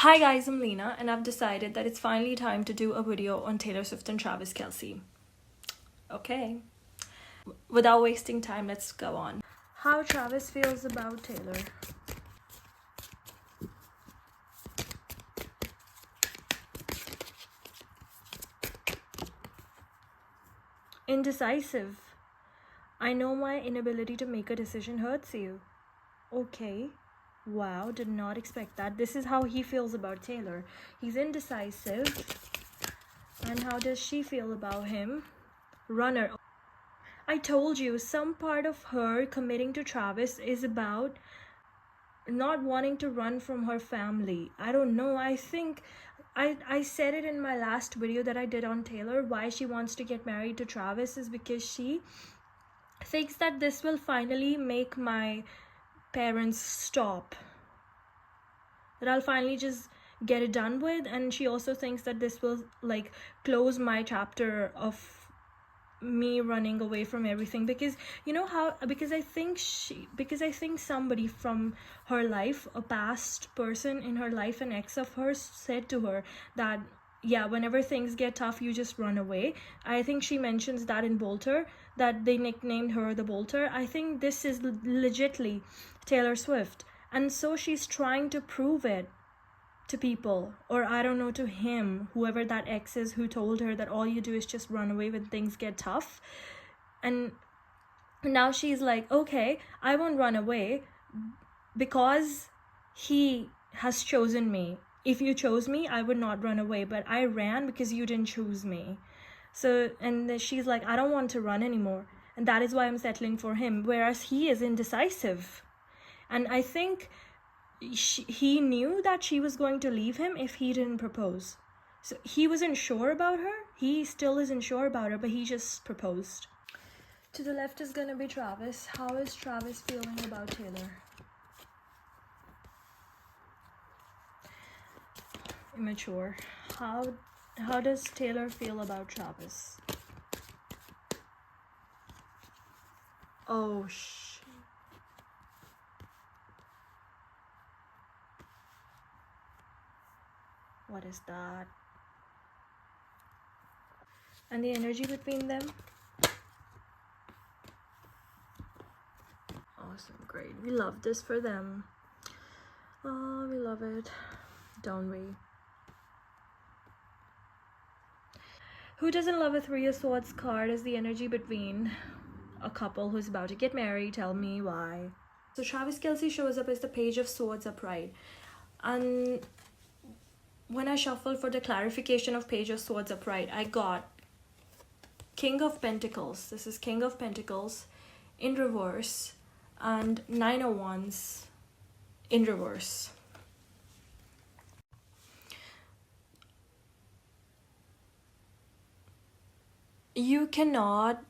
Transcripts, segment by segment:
Hi guys, I'm Lena and I've decided that it's finally time to do a video on Taylor Swift and Travis Kelce. Okay. Without wasting time, let's go on. How Travis feels about Taylor. Indecisive. I know my inability to make a decision hurts you. Okay. Wow, did not expect that. This is how he feels about Taylor. He's indecisive. And how does she feel about him? Runner. I told you, some part of her committing to Travis is about not wanting to run from her family. I don't know. I think I said it in my last video that I did on Taylor. Why she wants to get married to Travis is because she thinks that this will finally make my parents stop. That I'll finally just get it done with. And she also thinks that this will like close my chapter of me running away from everything, because you know how, because I think somebody from her life, a past person in her life, an ex of hers, said to her that yeah, whenever things get tough you just run away. I think she mentions that in Bolter, that they nicknamed her the Bolter. I think this is legitly Taylor Swift, and so she's trying to prove it to people, or I don't know, to him, whoever that ex is who told her that all you do is just run away when things get tough. And now she's like, okay, I won't run away because he has chosen me. If you chose me, I would not run away, but I ran because you didn't choose me. So, and then she's like, I don't want to run anymore, and that is why I'm settling for him, whereas he is indecisive. And I think he knew that she was going to leave him if he didn't propose. So he wasn't sure about her. He still isn't sure about her, but he just proposed. To the left is gonna be Travis. How is Travis feeling about Taylor? Immature. How does Taylor feel about Travis? Oh what is that? And the energy between them? Awesome, great. We love this for them. Oh, we love it, don't we? Who doesn't love a Three of Swords card as the energy between a couple who's about to get married? Tell me why. So Travis Kelce shows up as the Page of Swords upright. And when I shuffled for the clarification of Page of Swords upright, I got King of Pentacles. This is King of Pentacles in reverse, and Nine of Wands in reverse. You cannot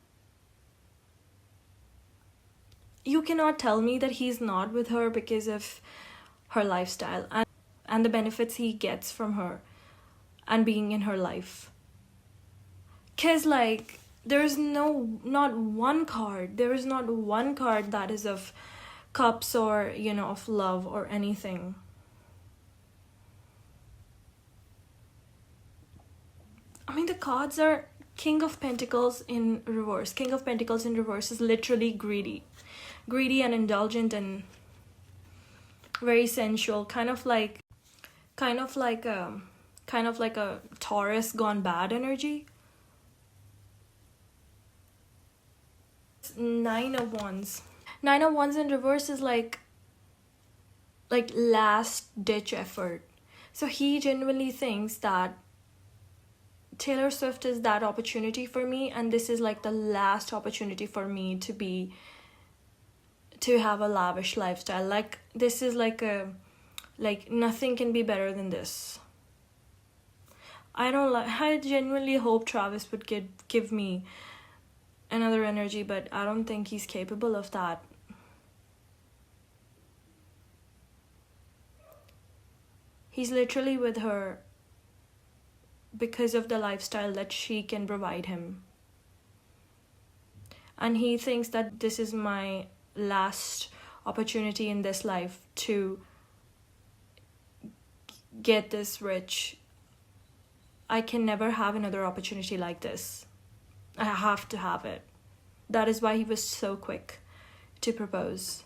tell me that he's not with her because of her lifestyle and the benefits he gets from her and being in her life. Because like, there is not one card that is of cups or, you know, of love or anything. I mean, the cards are King of Pentacles in reverse. King of Pentacles in reverse is literally greedy and indulgent and very sensual, kind of like a Taurus gone bad energy. Nine of Wands in reverse is like last ditch effort. So he genuinely thinks that Taylor Swift is that opportunity for me, and this is like the last opportunity for me to have a lavish lifestyle. Like, this is like nothing can be better than this. I genuinely hope Travis would give me another energy, but I don't think he's capable of that. He's literally with her because of the lifestyle that she can provide him. And he thinks that this is my last opportunity in this life to get this rich. I can never have another opportunity like this. I have to have it. That is why he was so quick to propose.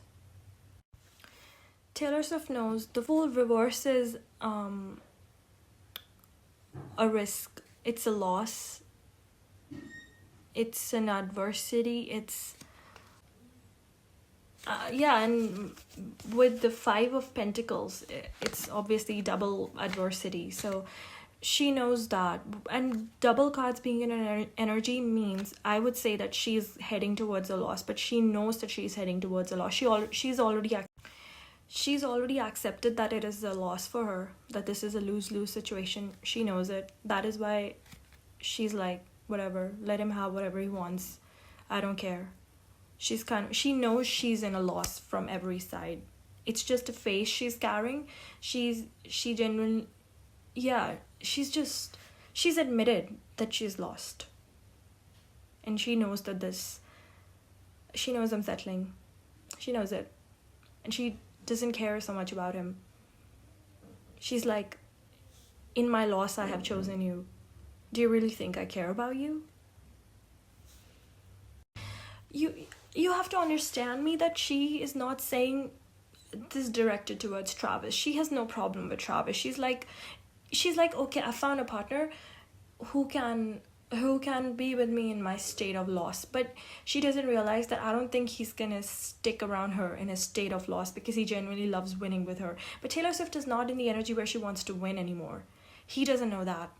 Taylor Swift knows the Fool reverse is a risk. It's a loss. It's an adversity. It's and with the Five of Pentacles, it's obviously double adversity. So she knows that, and double cards being in an energy means, I would say that she's heading towards a loss, but she knows that she's heading towards a loss. She's already accepted that it is a loss for her, that this is a lose-lose situation. She knows it. That is why she's like, whatever, let him have whatever he wants. I don't care. She knows she's in a loss from every side. It's just a face she's carrying. She genuinely, she's admitted that she's lost. And she knows she knows I'm settling. She knows it. And she doesn't care so much about him. She's like, in my loss, I have chosen you. Do you really think I care about you? You have to understand me that she is not saying this directed towards Travis. She has no problem with Travis. She's like, okay, I found a partner who can be with me in my state of loss. But she doesn't realize that I don't think he's gonna stick around her in a state of loss, because he genuinely loves winning with her. But Taylor Swift is not in the energy where she wants to win anymore. He doesn't know that.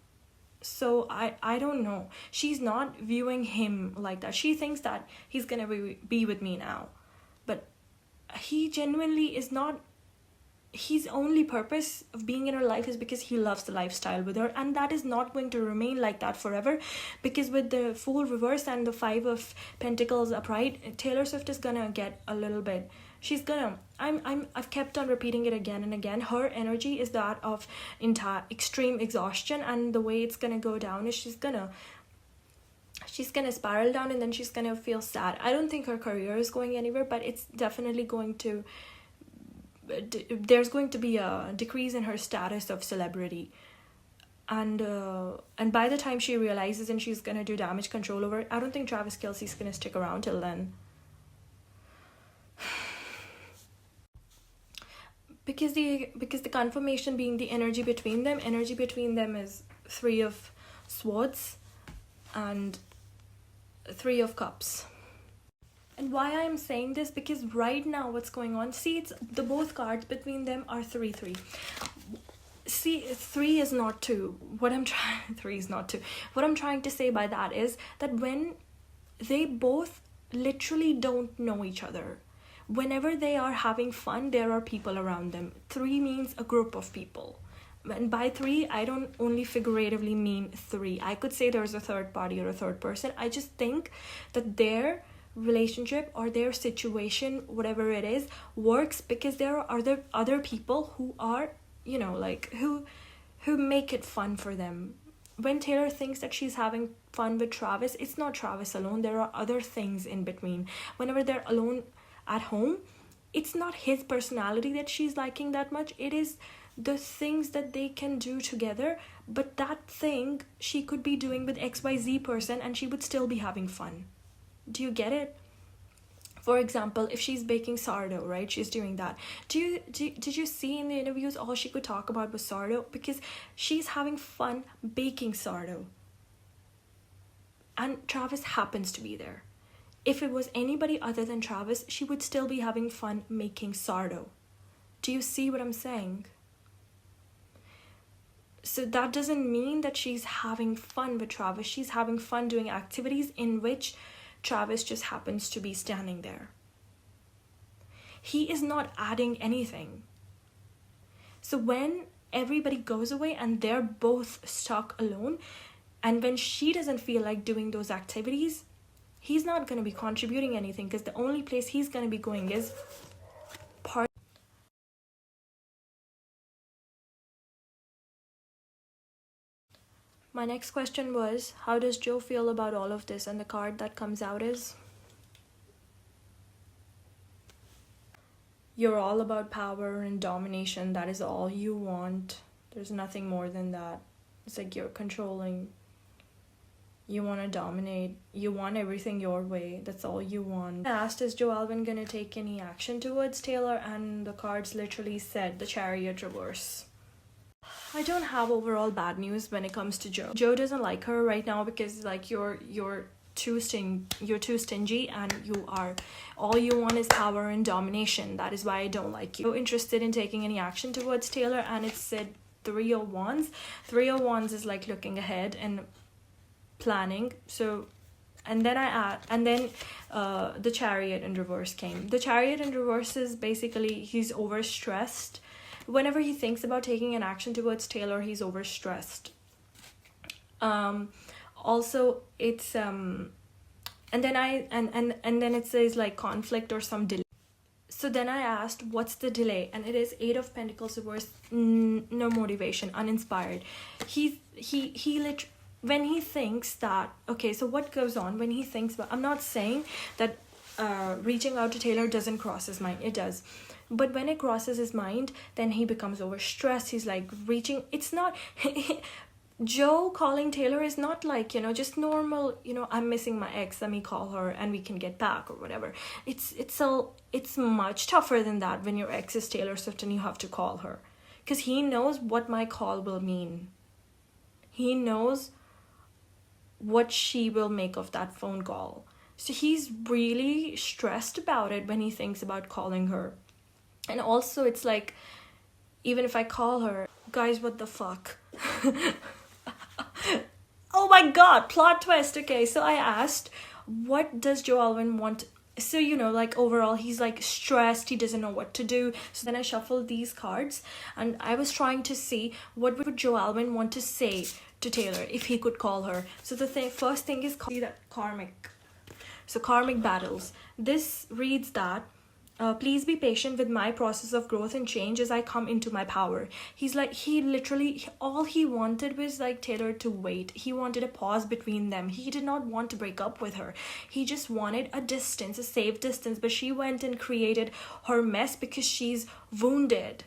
So I don't know. She's not viewing him like that. She thinks that he's gonna be with me now. But he genuinely is not. His only purpose of being in her life is because he loves the lifestyle with her, and that is not going to remain like that forever, because with the Fool reverse and the Five of Pentacles upright, Taylor Swift is gonna get a little bit, I've kept on repeating it again and again. Her energy is that of extreme exhaustion, and the way it's gonna go down is she's gonna spiral down, and then she's gonna feel sad. I don't think her career is going anywhere, but it's definitely going to, there's going to be a decrease in her status of celebrity, and by the time she realizes and she's gonna do damage control over it, I don't think Travis Kelce's gonna stick around till then. Because the confirmation being the energy between them is Three of Swords and Three of Cups. And why I am saying this, because right now what's going on, see, it's the both cards between them are 3-3. See, 3 is not 2. 3 is not 2. What I'm trying to say by that is that when they both literally don't know each other, whenever they are having fun, there are people around them. 3 means a group of people. And by 3, I don't only figuratively mean 3. I could say there's a third party or a third person. I just think that their relationship or their situation, whatever it is, works because there are other people who are, who make it fun for them. When Taylor thinks that she's having fun with Travis, it's not Travis alone. There are other things in between. Whenever they're alone at home, it's not his personality that she's liking that much. It is the things that they can do together. But that thing she could be doing with XYZ person and she would still be having fun. Do you get it? For example, if she's baking sourdough, right? She's doing that. Did you see in the interviews all she could talk about was sourdough? Because she's having fun baking sourdough. And Travis happens to be there. If it was anybody other than Travis, she would still be having fun making sourdough. Do you see what I'm saying? So that doesn't mean that she's having fun with Travis. She's having fun doing activities in which Travis just happens to be standing there. He is not adding anything. So when everybody goes away and they're both stuck alone, and when she doesn't feel like doing those activities, he's not going to be contributing anything, because the only place he's going to be going is part. My next question was, how does Joe feel about all of this? And the card that comes out is, you're all about power and domination. That is all you want. There's nothing more than that. It's like you're controlling. You want to dominate. You want everything your way. That's all you want. I asked, is Joe Alwyn gonna take any action towards Taylor? And the cards literally said the Chariot reverse. I don't have overall bad news when it comes to Joe. Joe doesn't like her right now because like you're too stingy, and all you want is power and domination. That is why I don't like you. So interested in taking any action towards Taylor, and it said 3 of Wands. 3 of Wands is like looking ahead and planning. So and then the Chariot in reverse came. The Chariot in reverse is basically he's overstressed. Whenever he thinks about taking an action towards Taylor, he's overstressed. Also it's and then it says like conflict or some delay. So then I asked, what's the delay? And it is 8 of Pentacles reverse. No motivation, uninspired. When he thinks that, okay, so what goes on when he thinks about, I'm not saying that reaching out to Taylor doesn't cross his mind. It does. But when it crosses his mind, then he becomes overstressed. He's like reaching, it's not Joe calling Taylor is not like, just normal, I'm missing my ex, let me call her and we can get back or whatever. It's much tougher than that when your ex is Taylor Swift and you have to call her. Because he knows what my call will mean. He knows what she will make of that phone call. So he's really stressed about it when he thinks about calling her. And also it's like, even if I call her, guys, what the fuck? Oh my god, plot twist. Okay, so I asked, what does Joe Alwyn want? So like overall he's like stressed, he doesn't know what to do. So then I shuffled these cards and I was trying to see what would Joe Alwyn want to say to Taylor if he could call her. So the first thing is that karmic. So karmic battles. This reads that please be patient with my process of growth and change as I come into my power. He's like, all he wanted was like Taylor to wait. He wanted a pause between them. He did not want to break up with her. He just wanted a distance, a safe distance. But she went and created her mess because she's wounded.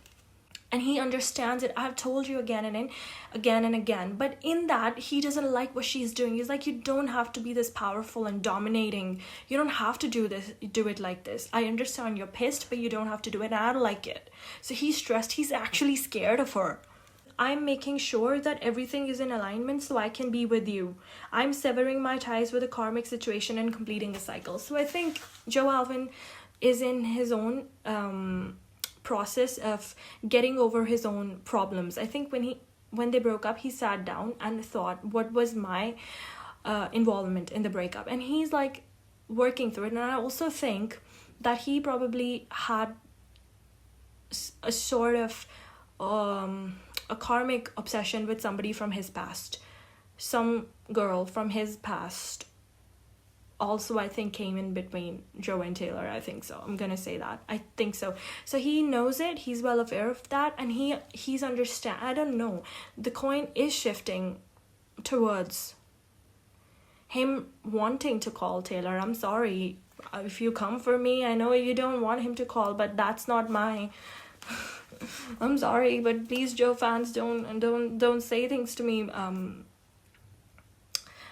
And he understands it. I've told you again and again. But in that, he doesn't like what she's doing. He's like, you don't have to be this powerful and dominating. You don't have to do it like this. I understand you're pissed, but you don't have to do it. And I don't like it. So he's stressed. He's actually scared of her. I'm making sure that everything is in alignment so I can be with you. I'm severing my ties with a karmic situation and completing a cycle. So I think Joe Alwyn is in his own process of getting over his own problems. I think when they broke up, he sat down and thought, what was my involvement in the breakup? And he's like working through it. And I also think that he probably had a sort of a karmic obsession with somebody from his past. Some girl from his past also I think came in between Joe and Taylor. I think so. I'm gonna say that. I think so. So he knows it. He's well aware of that, and he's understand. I don't know. The coin is shifting towards him wanting to call Taylor. I'm sorry if you come for me. I know you don't want him to call, but that's not my. I'm sorry, but please, Joe fans, don't say things to me.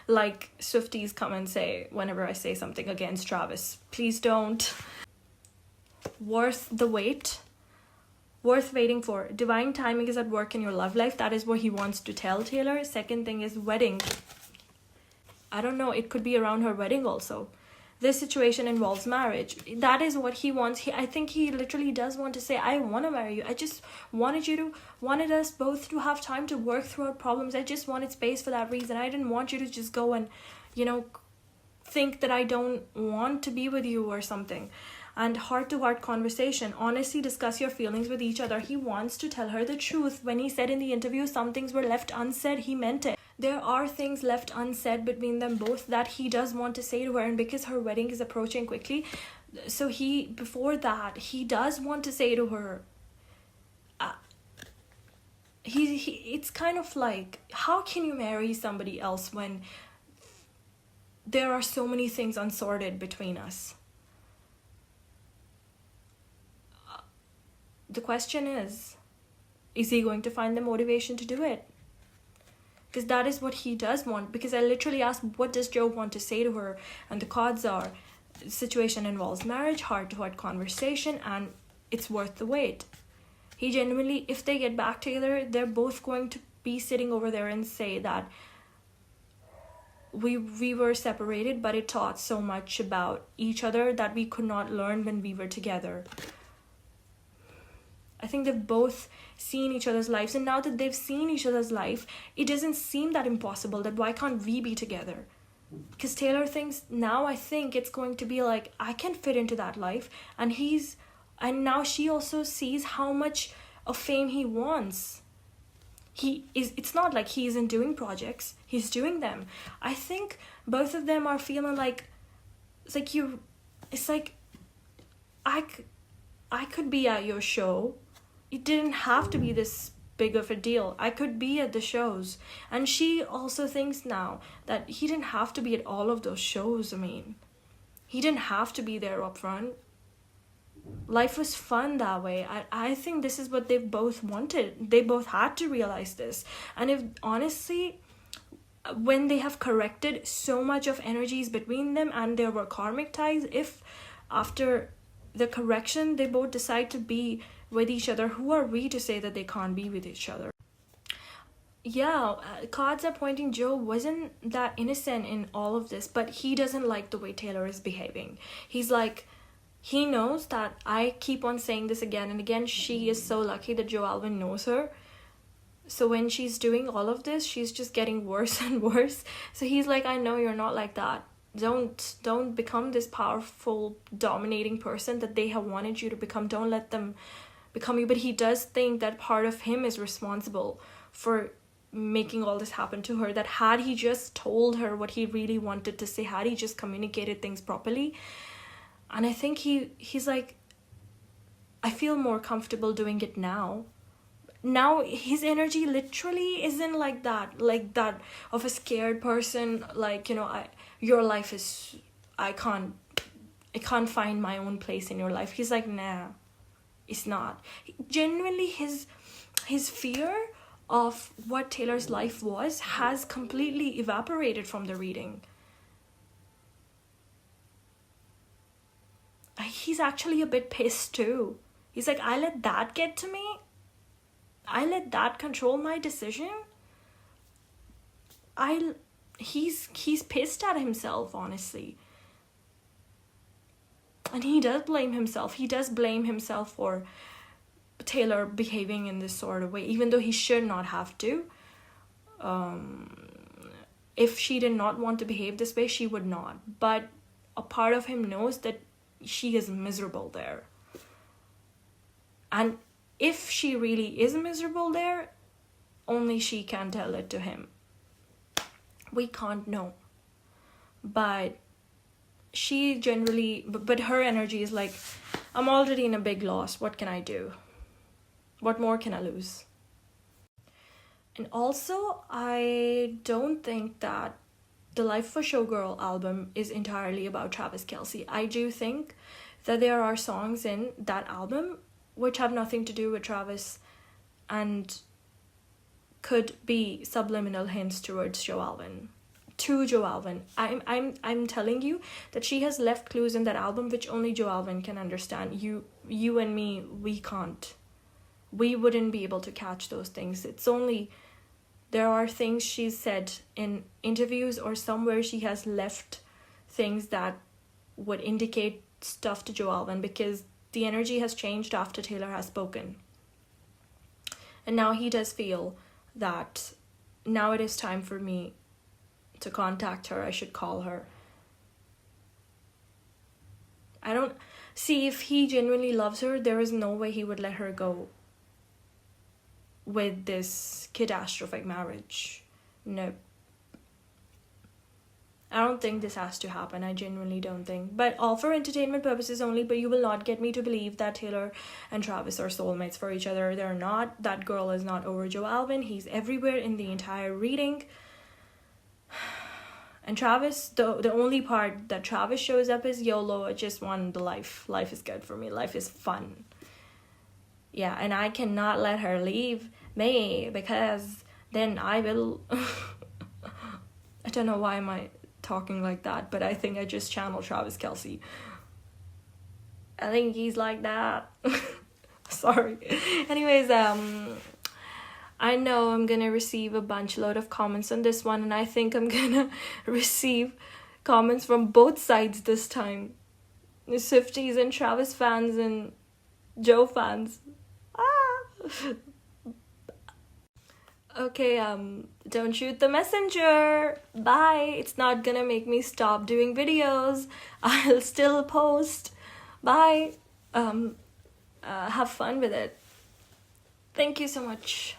Like Swifties come and say whenever I say something against Travis. Please don't. Worth the wait. Worth waiting for. Divine timing is at work in your love life. That is what he wants to tell Taylor. Second thing is wedding. I don't know. It could be around her wedding also. This situation involves marriage. That is what he wants. I think he literally does want to say, I want to marry you. I just wanted us both to have time to work through our problems. I just wanted space for that reason. I didn't want you to just go and, think that I don't want to be with you or something. And heart-to-heart conversation. Honestly, discuss your feelings with each other. He wants to tell her the truth. When he said in the interview some things were left unsaid, he meant it. There are things left unsaid between them both that he does want to say to her, and because her wedding is approaching quickly, so before that he does want to say to her, it's kind of like, how can you marry somebody else when there are so many things unsorted between us? The question is, is he going to find the motivation to do it? Because that is what he does want. Because I literally asked, what does Joe want to say to her? And the cards are, the situation involves marriage, heart-to-heart conversation, and it's worth the wait. He genuinely, if they get back together, they're both going to be sitting over there and say that we were separated, but it taught so much about each other that we could not learn when we were together. I think they've both seen each other's lives, and now that they've seen each other's life, it doesn't seem that impossible that why can't we be together? Because Taylor thinks now, I think it's going to be like, I can fit into that life, and now she also sees how much of fame he wants. It's not like he isn't doing projects, he's doing them. I think both of them are feeling like, I could be at your show. It didn't have to be this big of a deal. I could be at the shows. And she also thinks now that he didn't have to be at all of those shows. I mean, he didn't have to be there up front. Life was fun that way. I think this is what they both wanted. They both had to realize this. And if honestly, when they have corrected so much of energies between them and there were karmic ties, if after the correction they both decide to be with each other, who are we to say that they can't be with each other? Yeah, cards are pointing Joe wasn't that innocent in all of this, but he doesn't like the way Taylor is behaving. He's like, he knows that, I keep on saying this again and again, she is so lucky that Joe Alwyn knows her. So when she's doing all of this, she's just getting worse and worse. So he's like, I know you're not like that. Don't become this powerful, dominating person that they have wanted you to become. Don't let them become you. But he does think that part of him is responsible for making all this happen to her. That had he just told her what he really wanted to say, had he just communicated things properly. And I think he's like, I feel more comfortable doing it now. Now his energy literally isn't like that of a scared person, like, you know, your life is, I can't find my own place in your life. He's like, nah, it's not. Genuinely, his fear of what Taylor's life was has completely evaporated from the reading. He's actually a bit pissed too. He's like, I let that get to me? I let that control my decision? He's pissed at himself, honestly. And he does blame himself. He does blame himself for Taylor behaving in this sort of way, even though he should not have to. If she did not want to behave this way, she would not. But a part of him knows that she is miserable there. And if she really is miserable there, only she can tell it to him. We can't know. But she generally, but her energy is like, I'm already in a big loss. What can I do? What more can I lose? And also, I don't think that the Life for Showgirl album is entirely about Travis Kelce. I do think that there are songs in that album which have nothing to do with Travis and could be subliminal hints towards Joe Alwyn. To Joe Alwyn. I'm telling you that she has left clues in that album which only Joe Alwyn can understand. You and me, we can't. We wouldn't be able to catch those things. It's only, there are things she's said in interviews or somewhere she has left things that would indicate stuff to Joe Alwyn, because the energy has changed after Taylor has spoken. And now he does feel that now it is time for me to contact her. I should call her. I don't see, if he genuinely loves her, there is no way he would let her go with this catastrophic marriage. No. I don't think this has to happen. I genuinely don't think. But all for entertainment purposes only. But you will not get me to believe that Taylor and Travis are soulmates for each other. They're not. That girl is not over Joe Alwyn. He's everywhere in the entire reading. And Travis, the only part that Travis shows up is YOLO. I just want the life. Life is good for me. Life is fun. Yeah, and I cannot let her leave me, because then I will I don't know why am I talking like that, but I think I just channeled Travis Kelce. I think he's like that. Sorry. Anyways, I know I'm gonna receive a bunch load of comments on this one, and I think I'm gonna receive comments from both sides this time. The Swifties and Travis fans and Joe fans. Ah. Okay, don't shoot the messenger. Bye. It's not gonna make me stop doing videos. I'll still post. Bye. Have fun with it. Thank you so much.